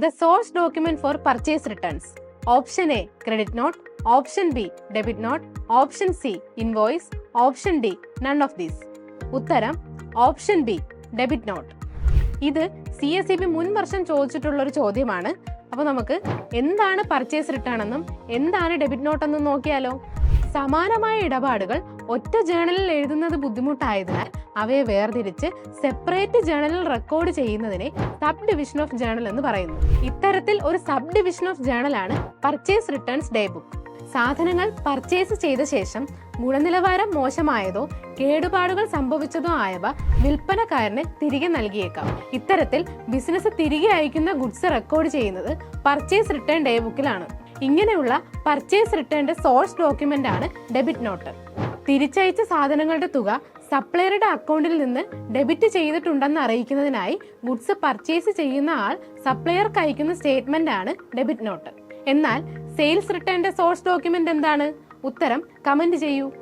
The source document for purchase returns. Option A, credit note. Option B, debit note. Option C, invoice. Option D, none of these. ഉത്തരം option B, debit not. ഇത് CSEB മുൻ വർഷം ചോദിച്ചിട്ടുള്ള ഒരു ചോദ്യമാണ്. അപ്പോൾ നമുക്ക് എന്താണ് പർച്ചേസ് റിട്ടേൺ എന്നും എന്താണ് ഡെബിറ്റ് നോട്ട് എന്നും നോക്കിയാലോ. സമാനമായ ഇടപാടുകൾ ഒറ്റ ജേണലിൽ എഴുതുന്നത് ബുദ്ധിമുട്ടായതിനാൽ അവയെ വേർതിരിച്ച് സെപ്പറേറ്റ് ജേണലിൽ റെക്കോർഡ് ചെയ്യുന്നതിനെ സബ് ഡിവിഷൻ ഓഫ് ജേണൽ എന്ന് പറയുന്നു. ഇത്തരത്തിൽ ഒരു സബ് ഡിവിഷൻ ഓഫ് ജേണലാണ് പർച്ചേസ് റിട്ടേൺസ് ഡേ ബുക്ക്. സാധനങ്ങൾ പർച്ചേസ് ചെയ്ത ശേഷം ഗുണനിലവാരം മോശമായതോ കേടുപാടുകൾ സംഭവിച്ചതോ ആയവ വിൽപ്പനക്കാരന് തിരികെ നൽകിയേക്കാം. ഇത്തരത്തിൽ ബിസിനസ് തിരികെ അയക്കുന്ന ഗുഡ്സ് റെക്കോർഡ് ചെയ്യുന്നത് പർച്ചേസ് റിട്ടേൺ ഡേ ബുക്കിലാണ്. ഇങ്ങനെയുള്ള പർച്ചേസ് റിട്ടേണിന്റെ സോഴ്സ് ഡോക്യുമെന്റ് ആണ് ഡെബിറ്റ് നോട്ട്. തിരിച്ചയച്ച സാധനങ്ങളുടെ തുക സപ്ലയറുടെ അക്കൗണ്ടിൽ നിന്ന് ഡെബിറ്റ് ചെയ്തിട്ടുണ്ടെന്ന് അറിയിക്കുന്നതിനായി ഗുഡ്സ് പർച്ചേസ് ചെയ്യുന്ന ആൾ സപ്ലയർക്ക് അയക്കുന്ന സ്റ്റേറ്റ്മെന്റ് ആണ് ഡെബിറ്റ് നോട്ട്. എന്നാൽ സെയിൽസ് റിട്ടേണിന്റെ സോഴ്സ് ഡോക്യുമെന്റ് എന്താണ്? ഉത്തരം കമന്റ് ചെയ്യൂ.